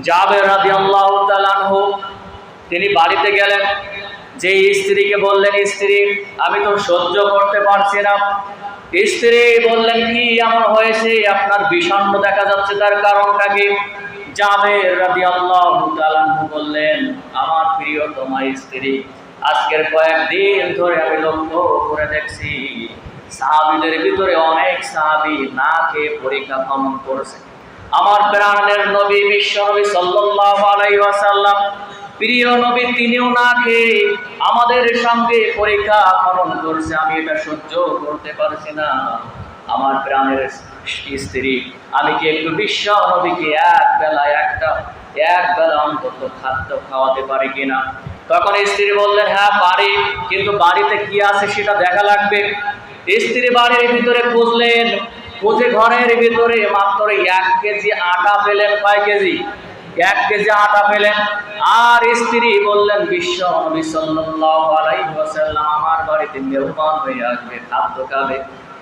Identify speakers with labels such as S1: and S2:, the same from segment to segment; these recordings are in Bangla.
S1: জাবের রাদিয়াল্লাহু তাআলা আনহু তিনি বাড়িতে গেলেন, যে স্ত্রীকে বললেন, স্ত্রী আমি তো সহ্য করতে পারছি না। স্ত্রী বললেন, কি এমন হয়েছে, আপনার বিষণ্ণ দেখা যাচ্ছে, তার কারণটা কি? জাবের রাদিয়াল্লাহু তাআলা আনহু বললেন, আমার প্রিয়তমা স্ত্রী, আজকের কয়েকদিন ধরে আমি লক্ষ্য করে দেখছি সাহাবীদের ভিতরে অনেক সাহাবী না খেয়ে পরীক্ষা খনন করছে। আমার প্রাণের নবী বিশ্ব নবী সাল্লাল্লাহু আলাইহি ওয়াসাল্লাম, প্রিয় নবী, তিনিও না খেয়ে আমাদের সঙ্গে পরীক্ষা খনন করছে। আমি এটা সহ্য করতে পারছি না। আমার প্রাণের স্ত্রী, আমি কি একটু বিশ্ব নবীকে এক বেলা অন্তত খাদ্য খাওয়াতে পারি কিনা? তখন স্ত্রী বললেন, হ্যাঁ পারি, কিন্তু বাড়িতে কি আছে সেটা দেখা লাগবে। স্ত্রী বাড়ির ভিতরে খুঁজলেন, খুঁজে ঘরের ভিতরে মাত্র 1 কেজি আটা পেলেন। কয় কেজি? 1 কেজি আটা পেলেন। আর স্ত্রী বললেন, বিশ্ব নবী সাল্লাল্লাহু আলাইহি ওয়াসাল্লাম আমার বাড়িতে মেহমান হয়ে আসবে, খাদ্য খাবে,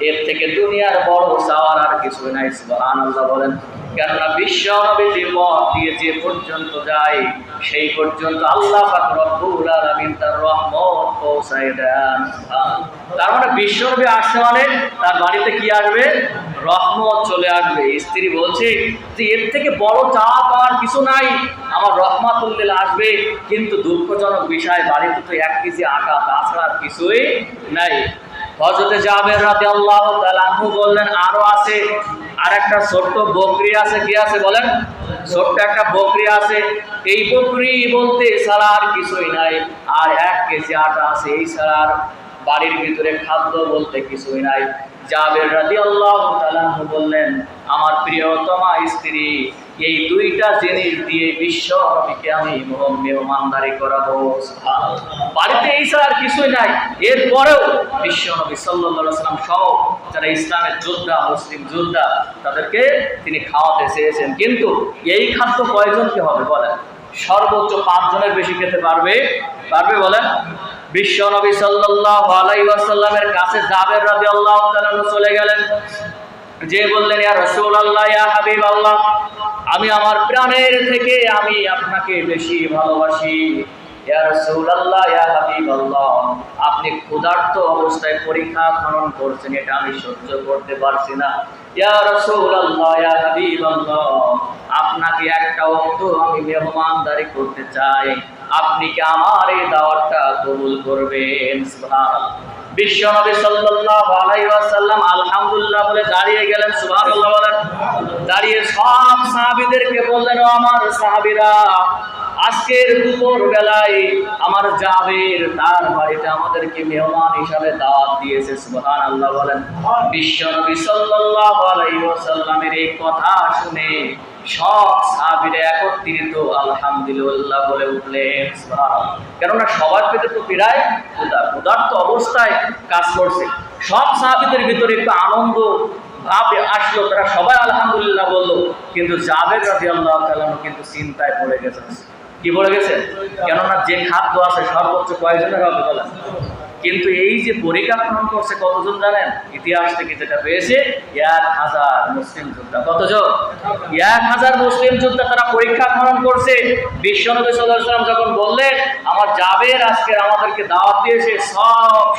S1: এর থেকে দুনিয়ার বড় চাওয়ার আর কিছু নাই। সুবহানাল্লাহ বলেন। কেননা বিশ্ব নবী যে পথ দিয়ে যে পর্যন্ত যায়, সেই পর্যন্ত আল্লাহ পাক রব্বুল আলামিন তার রহমত পৌঁছায় দেন। তার মানে বিশ্ব নবী আসছে মানে তার বাড়িতে কি আসবে? রহমত চলে আসবে। স্ত্রী বলছে যে এর থেকে বড় চাওয়া পাওয়ার কিছু নাই, আমার রহমাতুল্লিল আসবে। কিন্তু দুঃখজনক বিষয়, বাড়িতে তো 1 কেজি আটা, তাছাড়া কিছুই নাই। হযরতে জাবের রাদিয়াল্লাহু তাআলা আনহু বললেন, আরো আছে, আর একটা ছোট্ট বকরি আছে। কি আছে বলেন? ছোট্ট একটা বকরি আছে। এই বকরি বলতে ছাড়া আর কিছুই নাই। আর 1 কেজি আটা আছে, এই ছাড়া আর বাড়ির ভিতরে খাদ্য বলতে কিছুই নাই। জাবের রাদিয়াল্লাহু তাআলা আনহু বললেন, আমার প্রিয়তমা স্ত্রী, এই 2টা জিনিস দিয়ে বিশ্ব নবীকে আমি মেহমানদারি করাবো। বাড়িতে এই ছাড়া আর কিছুই নাই। এরপরেও বিশ্ব নবী সাল্লাল্লাহু আলাইহি ওয়াসাল্লাম সহ যারা ইসলামের যোদ্ধা, মুসলিম যোদ্ধা, তাদেরকে তিনি খাওয়াতে চেয়েছেন। কিন্তু এই খাদ্য কয়জনকে হবে বলেন? সর্বোচ্চ 5 জনের বেশি খেতে পারবে বলেন? বিশ্ব নবী সাল্লাল্লাহু আলাইহি ওয়াসাল্লামের কাছে জাবের রাদিয়াল্লাহু তাআলা চলে গেলেন, যে বললেন, ইয়া রাসূলুল্লাহ, ইয়া হাবিবাল্লাহ, আমি আমার প্রাণের থেকে আমি আপনাকে বেশি ভালোবাসি। ইয়া রাসূলুল্লাহ, ইয়া হাবিবাল্লাহ, আপনি ক্ষুধার্ত অবস্থায় পরীক্ষা খনন করছেন, এটা আমি সহ্য করতে পারছি না। ইয়া রাসূলুল্লাহ, ইয়া হাবিবাল্লাহ, আপনাকে একটা ওয়াক্ত আমি মেহমানদারি করতে চাই, আপনি কি আমার এই দাওয়াতটা কবুল করবেন? সুবহানাল্লাহ। বিশ্ব নবী সাল্লাল্লাহু আলাইহি ওয়াসাল্লাম আলহামদুলিল্লাহ বলে দাঁড়িয়ে গেলেন। সুবহানাল্লাহ বলেন। দাঁড়িয়ে সব সাহাবীদেরকে বললেন, ও আমার সাহাবীরা, আজকের দুপুর বেলায় আমার জাবের তার বাড়িতে আমাদেরকে মেহমান হিসাবে দাওয়াত দিয়েছে। সুবহানাল্লাহ বলেন। বিশ্ব নবী সাল্লাল্লাহু আলাইহি ওয়াসাল্লামের এই কথা শুনে সব সাহাবীরা একত্রিত আলহামদুলিল্লাহ বলে উঠলেন। সুবহানাল্লাহ। কেননা সবার পেটে তো পীড়ায় ক্ষুধার্ত অবস্থায় কাজ করছে। সব সাহাবীদের ভিতরে একটু আনন্দ ভাব আসলো, তারা সবাই আলহামদুলিল্লাহ বললো। কিন্তু জাবের রাদিয়াল্লাহু তাআলা কিন্তু চিন্তায় পড়ে গেছে। কি পড়ে গেছে? কেননা যে খাদ্য আছে সর্বোচ্চ কয়জনের হবে বলেন? কিন্তু এই যে পরীক্ষা খনন করছে কতজন জানেন? ইতিহাস থেকে যেটা পেয়েছে, 1000 মুসলিম যোদ্ধা। কতজন? 1000 মুসলিম যোদ্ধা তারা পরীক্ষা খনন করছে। বিশ্ব নবী সাল্লাল্লাহু আলাইহি ওয়াসাল্লাম যখন বললেন, আমার জাবের আজকে আমাদেরকে দাওয়াত দিয়েছে,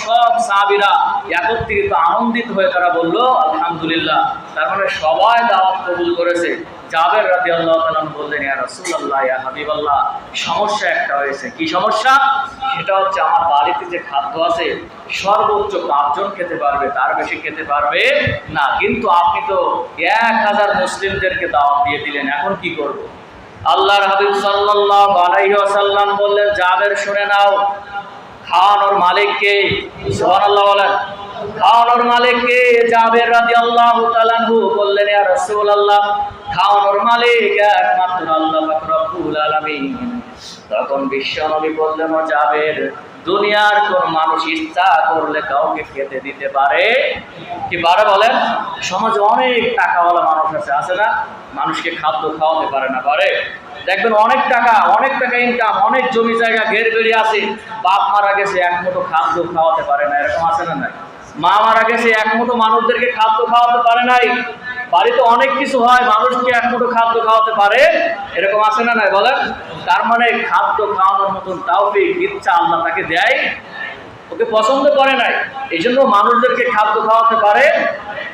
S1: সব সাহাবীরা একত্রিত আনন্দিত হয়ে তারা বলল আলহামদুলিল্লাহ। তার মানে সবাই দাওয়াত কবুল করেছে। জাবের রাদিয়াল্লাহু তাআলা বললেন, ইয়া রাসূলুল্লাহ, ইয়া হাবিবাল্লাহ, সমস্যা একটা হয়েছে। কি সমস্যা? সেটা হচ্ছে আমার বাড়িতে যে খাদ্য আছে সর্বোচ্চ 5 জন খেতে পারবে, তার বেশি খেতে পারবে না। কিন্তু আপনি তো 1000 মুসলিমদেরকে দাওয়াত দিয়ে দিলেন, এখন কি করব? আল্লাহর হাবিব সাল্লাল্লাহু আলাইহি ওয়াসাল্লাম বললেন, জাবের শুনে নাও, খাওয়ানোর মালিক কে? সুবহানাল্লাহ বলেন। খাওয়ানোর মালিক কে? জাবের রাদিয়াল্লাহু তাআলা আনহু বললেন, ইয়া রাসূলুল্লাহ, খাওয়ানোর মালিক একমাত্র আল্লাহ পাক রব্বুল আলামিন। তখন বিশ্ব নবী বললেন, ও জাবের, দুনিয়ার কোন মানুষ ইচ্ছা করলে কাউকে খেতে দিতে পারে কি পারে বলেন? সমাজে অনেক টাকাওয়ালা মানুষ আছে না? মানুষকে খাদ্য খাওয়াতে পারে না? পারে। দেখবেন অনেক টাকা ইনকাম, অনেক জমি জায়গা ঘের বেড়ে আছে, বাপ মারা গেছে, এক মুঠো খাদ্য খাওয়াতে পারে না, এরকম আছে না? নাই। মা মারা গেছে, এক মুঠো মানুষদেরকে খাদ্য খাওয়াতে পারে নাই। বাড়িতে অনেক কিছু হয়, মানুষকে এক মুঠো খাদ্য খাওয়াতে পারে, এরকম আছে না নাই বলেন? তার মানে খাদ্য খাওয়ানোর মতন তাওফিক ইচ্ছা আল্লাহ তাকে দেয়, ওকে পছন্দ করে নাই, এই জন্য মানুষদেরকে খাদ্য খাওয়াতে পারে।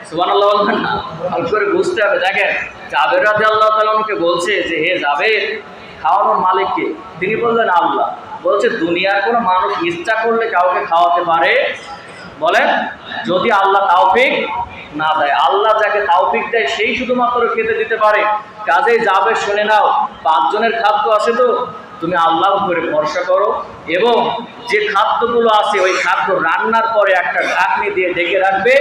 S1: সুবহানাল্লাহ বলবেন না? ভালো করে বুঝতে হবে। দেখেন জাবের রাদিয়াল্লাহু তাআলা আনহুকে বলছে যে হে জাবের, খাওয়ানোর মালিক কে? তিনি বললেন আল্লাহ। বলছে দুনিয়ার কোনো মানুষ ইচ্ছা করলে কাউকে খাওয়াতে পারে? বলেন, যদি আল্লাহ তাওফিক না দেয়। আল্লাহ যাকে তাওফিক দেয় সেই শুধুমাত্র খেতে দিতে পারে। কাজেই যাবে, শুনে নাও, 5 জনের খাদ্য আছে তো তুমি আল্লাহর উপরে ভরসা করো, এবং যে খাদ্যগুলো আছে ওই খাদ্য রান্নার পরে একটা ঢাকনি দিয়ে ঢেকে রাখবে,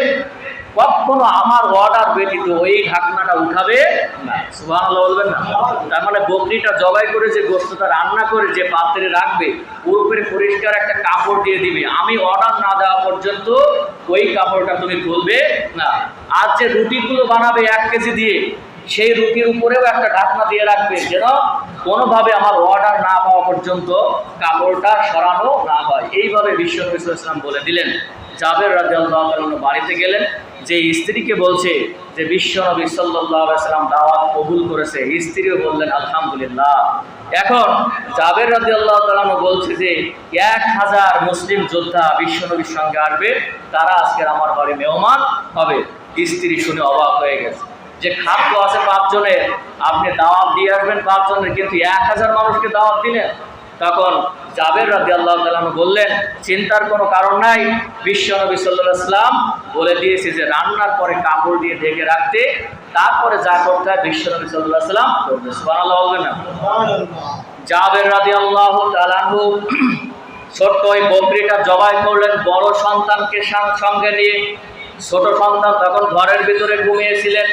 S1: কখনো আমার অর্ডার ব্যতীত ওই ঢাকনাটা উঠাবে না। সুবহানাল্লাহ বলবেন না? তার মানে বকরিটা জবাই করে যে গোশতটা রান্না করে যে পাত্রে রাখবে, ওর উপরে পরিষ্কার একটা কাপড় দিয়ে দিবে, আমি অর্ডার না দেওয়া পর্যন্ত ওই কাপড়টা তুমি খুলবে না। আর যে রুটিগুলো বানাবে 1 কেজি দিয়ে, সেই রুটির উপরেও একটা ঢাকনা দিয়ে রাখবে, যেন কোনোভাবে আমার অর্ডার না পাওয়া পর্যন্ত কাপড়টা সরানো না হয়। এইভাবে বিশ্ব নবী সাল্লাল্লাহু আলাইহি ওয়াসাল্লাম বলে দিলেন। জাবের রাদিয়াল্লাহু তাআলা বাড়িতে গেলেন, যে স্ত্রীকে বলছে যে বিশ্ব নবী সাল্লাল্লাহু আলাইহি ওয়াসাল্লাম দাওয়াত কবুল করেছে, স্ত্রীও বললেন আলহামদুলিল্লাহ। এখন জাবের রাদিয়াল্লাহু তাআলা বলছে যে 1000 মুসলিম যোদ্ধা বিশ্ব নবীর সঙ্গে আসবে, তারা আজকের আমার বাড়ি মেহমান হবে। স্ত্রী শুনে অবাক হয়ে গেছে যে খাদ্য আছে 5 জনের, আপনি দাওয়াত দিয়ে আসবেন 5 জনের, কিন্তু 1000 মানুষকে দাওয়াত দিলেন। তখন জাবের রাদিয়াল্লাহু তাআলা বললেন চিন্তার কোনো কারণ নাই, বিশ্ব নবী সাল্লাল্লাহু আলাইহি ওয়াসাল্লাম বলে দিয়েছে যে রান্নার পরে কাপড় দিয়ে ঢেকে রাখতে, তারপরে যা করতে হয় বিশ্ব নবী সাল্লাল্লাহু আলাইহি ওয়াসাল্লাম করবে। সুবহানাল্লাহ বলবেন না? জাবের রাদিয়াল্লাহু তাআলা ছোট্ট ওই বকরিটা জবাই করলেন বড় সন্তানকে সঙ্গে নিয়ে। ছোট সন্তান তখন ঘরের ভিতরে ঘুমিয়েছিলেন।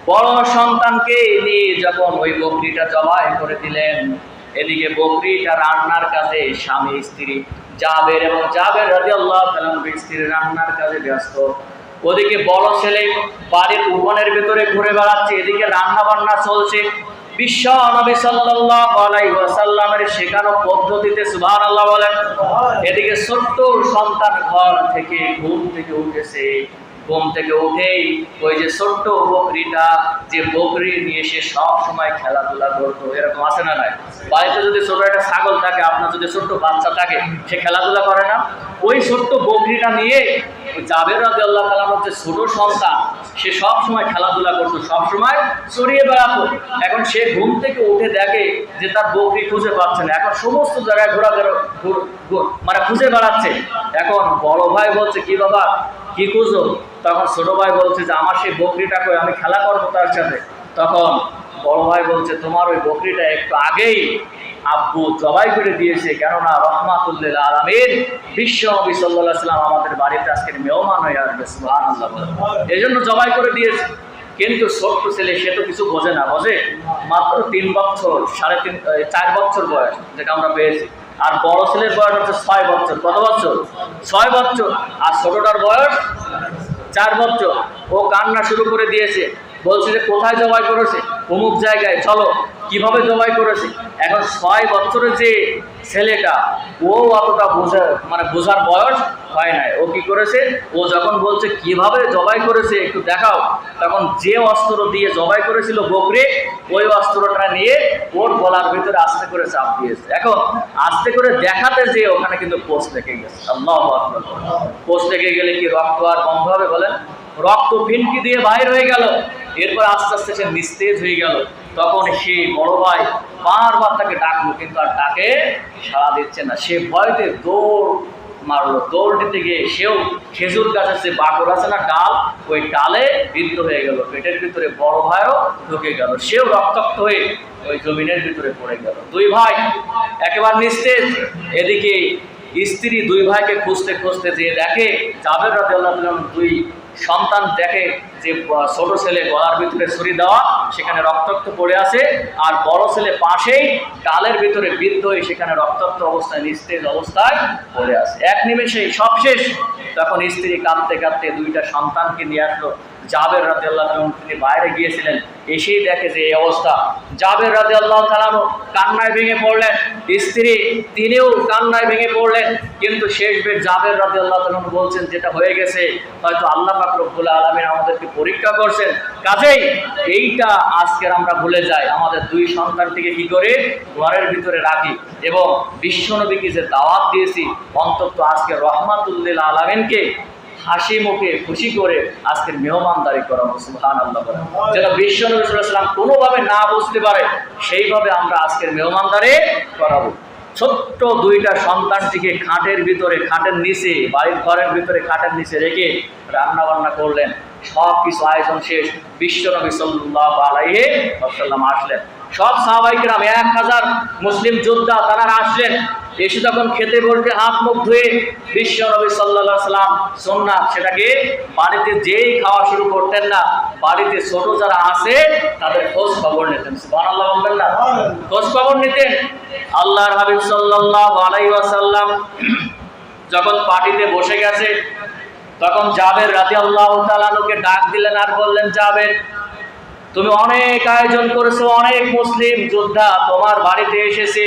S1: বড় সন্তানকে নিয়ে যখন ওই বকরিটা জবাই করে দিলেন, এদিকে বকরিটা রান্নার কাজে স্বামী স্ত্রী জাবের এবং জাবের রাদিয়াল্লাহু তাআলা স্ত্রী রান্নার কাজে ব্যস্ত। ওদিকে বড় ছেলে বাড়ির উঠোনের ভিতরে ঘুরে বেড়াচ্ছে, এদিকে রান্না বান্না চলছে। বিশ্ব নবী সাল্লাল্লাহু আলাইহি ওয়াসাল্লামের শেখানো পদ্ধতিতে সুবহানাল্লাহ বলেন। এদিকে ছোট্ট সন্তান ঘর থেকে ঘুম থেকে উঠেছে, ঘুম থেকে উঠেই ওই যে ছোট্ট বকরিটা, যে বকরি নিয়ে সে সব সময় খেলাধুলা করতো, এরকম আছে না নাই? বাড়িতে যদি ছোট একটা ছাগল থাকে, আপনার যদি ছোট্ট বাচ্চা থাকে, সে খেলাধুলা করে না? ওই ছোট্ট বকরিটা নিয়ে জাবের রাদিয়াল্লাহু তাআলা যে ছোট সন্তান, সে সব সময় খেলাধুলা করতো, সব সময় চড়িয়ে বেড়াতো। এখন সে ঘুম থেকে উঠে দেখে যে তার বকরি খুঁজে পাচ্ছে না, এখন সমস্ত জায়গায় ঘোরাঘুরা মানে খুঁজে বেড়াচ্ছে। এখন বড় ভাই বলছে কি বাবা কি খুঁজো? তখন ছোট ভাই বলছে যে আমার সেই বকরিটা কই, আমি খেলা করবো তার সাথে। তখন বড় ভাই বলছে তোমার ওই বকরিটা একটু আগেই আব্বু জবাই করে দিয়েছে, কেননা রাহমাতুল লিল আলামিন বিশ্ব নবী সাল্লাল্লাহু আলাইহি ওয়াসাল্লাম আমাদের বাড়িতে আজকের মেহমান হয়ে আসবে, সুবহানাল্লাহ, এই জন্য জবাই করে দিয়েছে। কিন্তু ছোট্ট ছেলে সে তো কিছু বোঝে না, বোঝে মাত্র 3 বছর, 4 বছর বয়স যেটা আমরা পেয়েছি। আর বড় ছেলের বয়স হচ্ছে 6 বছর। কত বছর? 6 বছর। আর ছোটটার বয়স 4 বছর। ও কান্না শুরু করে দিয়েছে, বলছে যে কোথায় জবাই করেছে? অমুক জায়গায়, চলো। কিভাবে জবাই করেছে? এখন 6 বছরের যে ছেলেটা, ও অতটা বোঝার বয়স হয় নাই। ও কি করেছে? ও যখন বলছে কিভাবে জবাই করেছে একটু দেখাও, তখন যে অস্ত্র দিয়ে জবাই করেছিল বকরি, ওই অস্ত্রটা নিয়ে ওর গলার ভিতরে আস্তে করে চাপ দিয়েছে। এখন আস্তে করে দেখাতে যে ওখানে কিন্তু পোস্ট লেগে গেছে। আল্লাহু আকবার। পোস্ট লেগে গেলে কি রক্ত আর বন্ধ হবে বলেন? রক্ত ফিনকি দিয়ে বাইর হয়ে গেল। এরপর আস্তে আস্তে সে নিস্তেজ হয়ে গেল। তখন সে বড় ভাই বারবার তাকে ডাকলো, কিন্তু আর ডাকে সাড়া দিচ্ছে না। সে ভয়তে দৌড় মারলো। দৌড় দিতে গিয়ে সেও খেজুর গাছের যে বাকড় আছে না, ডাল, ওই ডালে বিদ্ধ হয়ে গেল। পেটের ভিতরে বড় ভাইও ঢুকে গেল, সেও রক্তাক্ত হয়ে ওই জমিনের ভিতরে পড়ে গেল। 2 ভাই একেবারে নিস্তেজ। এদিকে স্ত্রী 2 ভাইকে খুঁজতে খুঁজতে যে দেখে জাবের রাদিয়াল্লাহু তাআলা 2 সন্তান দেখে যে ছোট ছেলে গলার ভিতরে ছুরি দেওয়া, সেখানে রক্তাক্ত পড়ে আছে, আর বড় ছেলে পাশেই ডালের ভিতরে বিদ্ধ হয়ে সেখানে রক্তাক্ত অবস্থায় নিস্তেজ অবস্থায় পড়ে আছে। এক নিমেষেই সব শেষ। তখন স্ত্রী কাঁদতে কাঁদতে 2টা সন্তানকে নিয়ে আসলো জাবের রাদিয়াল্লাহু তাআলা তিনি বাইরে গিয়েছিলেন, এসেই দেখে যে এই অবস্থা। জাবের রাদিয়াল্লাহু তাআলা কান্নায় ভেঙে পড়লেন, স্ত্রী তিনিও কান্নায় ভেঙে পড়লেন। কিন্তু শেষ বের জাবের রাদিয়াল্লাহু তাআলা বলছেন, যেটা হয়ে গেছে হয়তো আল্লাহ পাক রব্বুল আলামিন আমাদেরকে পরীক্ষা করছেন, কাজেই এইটা আজকের আমরা ভুলে যাই। আমাদের দুই সন্তানটিকে কি করে ঘরের ভিতরে রাখি এবং বিশ্বনবীকে যে দাওয়াত দিয়েছি, অন্তত আজকে রহমাতুল লিল আলামিনকে হাসি মুখে খুশি করে আজকের মেহমানদারি করাবো। সুবহানাল্লাহ, যেন বিশ্বনবী সাল্লাল্লাহু আলাইহি ওয়াসাল্লাম কোনোভাবে না বুঝতে পারে সেইভাবে আমরা আজকের মেহমানদারি করাবো। ছোট্ট দুইটা সন্তানটিকে খাটের ভিতরে, খাটের নিচে, বাড়ির ঘরের ভিতরে খাটের নিচে রেখে রান্না বান্না করলেন। সব কিছু আয়োজন শেষ, বিশ্বনবী সাল্লাল্লাহু আলাইহি ওয়াসাল্লাম আসলেন। সব সাহাবায়ে কেরাম 1000 মুসলিম যোদ্ধা তারা আসলেন। এসে তখন খেতে বলতে হাত মুখ ধুয়ে বিশ্বনবী সাল্লাল্লাহু আলাইহি ওয়াসাল্লাম সুন্নাত সেটাকে বাড়িতে যেই খাওয়া শুরু করতেন না, বাড়িতে ছোট যারা আছে তাদের খোঁজ খবর নিতেন। সুবহানাল্লাহ বলবেন না? খোঁজ খবর নিতেন। আল্লাহর হাবিব সাল্লাল্লাহু আলাইহি ওয়াসাল্লাম যখন পার্টিতে বসে গেছে, তখন জাবের রাদিয়াল্লাহু তাআলা আনহুকে ডাক দিলেন আর বললেন, জাবের, তুমি অনেক আয়োজন করেছো, অনেক মুসলিম যোদ্ধা তোমার বাড়িতে এসেছে,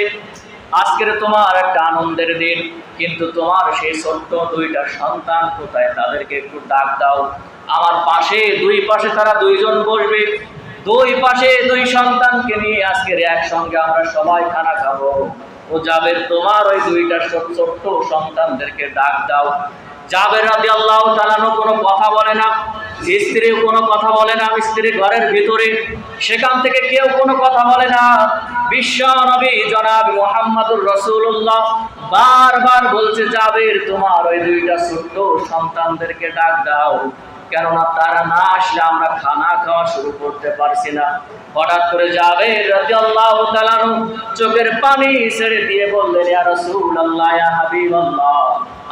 S1: আজকের তোমার একটা আনন্দের দিন, কিন্তু তোমার সেই ছোট্ট দুইটা সন্তান কোথায়? তাদেরকে একটু ডাক দাও। আমার পাশে, দুই পাশে তারা দুইজন বসবে, দুই পাশে দুই সন্তানকে নিয়ে আজকের একসঙ্গে আমরা সবাই খানা খাবো। ও জাবের, তোমার ওই দুইটা ছোট্ট সন্তানদেরকে ডাক দাও। জাবের রাদিয়াল্লাহু তাআলা কোনো কথা বলে না, স্ত্রীও কোনো কথা বলে না, স্ত্রী ঘরের ভিতরে, সেখান থেকে কেউ কোনো কথা বলে না। বিশ্ব নবী জনাব মুহাম্মদুর রাসূলুল্লাহ বারবার বলছে, জাবের, তোমার ওই দুইটা ছোট্ট সন্তানদেরকে ডাক দাও, কেননা তারা না আসলে আমরা খানা খাওয়া শুরু করতে পারছি না। হঠাৎ করে জাবের রাদিয়াল্লাহু তাআলা চোখের পানি ছেড়ে দিয়ে বললেন, ইয়া রাসূলুল্লাহ, ইয়া হাবিবাল্লাহ,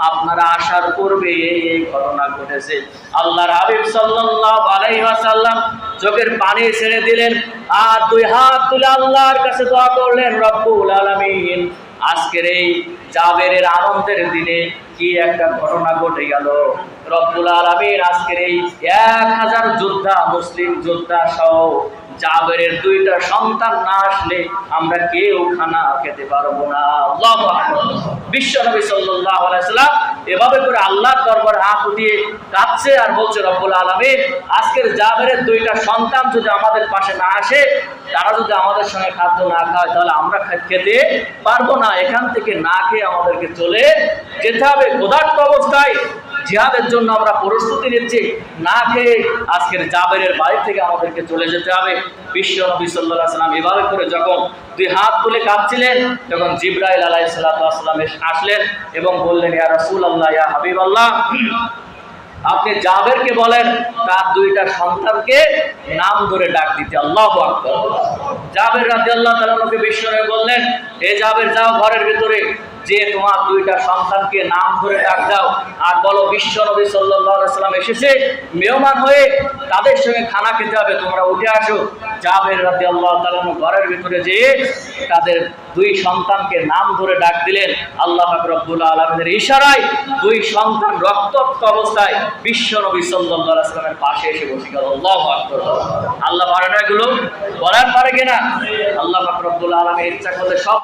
S1: আপনারা আসার পূর্বে এই ঘটনা ঘটেছে। আল্লাহর হাবিব সাল্লাল্লাহু আলাইহি ওয়াসাল্লাম চোখের পানি ছেড়ে দিলেন আর দুই হাত তুলে আল্লাহর কাছে দোয়া করলেন, রব্বুল আলামিন, আজকের এই জাবেরের আনন্দের দিনে কি একটা ঘটনা ঘটে গেল। রব্বুল আলামিন আজকের এই 1000 যোদ্ধা, মুসলিম যোদ্ধা সহ জাবেরের দুইটা সন্তান না আসলে আমরা কেউ খানা খেতে পারবো না। আল্লাহু আকবার। বিশ্বনবী সাল্লাল্লাহু আলাইহি ওয়াসাল্লাম এভাবে করে আল্লাহর দরবারে হাত উঠিয়ে কাঁদছে আর বলছে, রব্বুল আলামিন, আজকের জাবেরের দুইটা সন্তান যদি আমাদের পাশে না আসে, তারা যদি আমাদের সঙ্গে খাদ্য না খায়, তাহলে আমরা খেতে পারবো না। এখান থেকে না খেয়ে আমাদেরকে চলে যেতে হবে। ক্ষুধার্ত অবস্থায় জিহাদের জন্য আমরা প্রস্তুতি নিচ্ছি, না খেয়ে আজকের জাবেরের বাড়ি থেকে আমাদেরকে চলে যেতে হবে। বিশ্ব নবী সাল্লাল্লাহু আলাইহি ওয়াসাল্লাম এভাবে করে যখন দুই হাত তুলে কাঁদছিলেন, তখন জিবরাইল আলাইহিস সালাতু ওয়াস সালাম আসলেন এবং বললেন, ইয়া রাসূলুল্লাহ, ইয়া হাবিবাল্লাহ, আপনি জাবেরকে বলেন তার দুইটা সন্তানকে নাম ধরে ডাক দিতে। আল্লাহু আকবার। জাবের রাদিয়াল্লাহু তাআলা আনহুকে বিশ্বনবী বললেন, হে জাবের, যাও ঘরের ভিতরে, যে তোমার দুইটা সন্তানকে নাম ধরে ডাক দাও আর বলো, বিশ্বনবী সাল্লাল্লাহু আলাইহি ওয়াসাল্লাম এসেছে, মেহমান হয়ে তাদের সঙ্গে খানা খেতে হবে, তোমরা উঠে আসো। জাবের রাদিয়াল্লাহু তাআলা ঘরের ভিতরে যেয়ে তাদের দুই সন্তানকে নাম ধরে ডাক দিলেন। আল্লাহ পাক রব্বুল আলামিনের ইশারায় দুই সন্তান রক্তাক্ত অবস্থায় বিশ্বনবী সাল্লাল্লাহু আলাইহি ওয়াসাল্লামের পাশে এসে বসে গেল। আল্লাহু আকবার। আল্লাহ পারে না এগুলো? বলার পারে কিনা? আল্লাহ পাক রব্বুল আলামিন ইচ্ছা করলে সব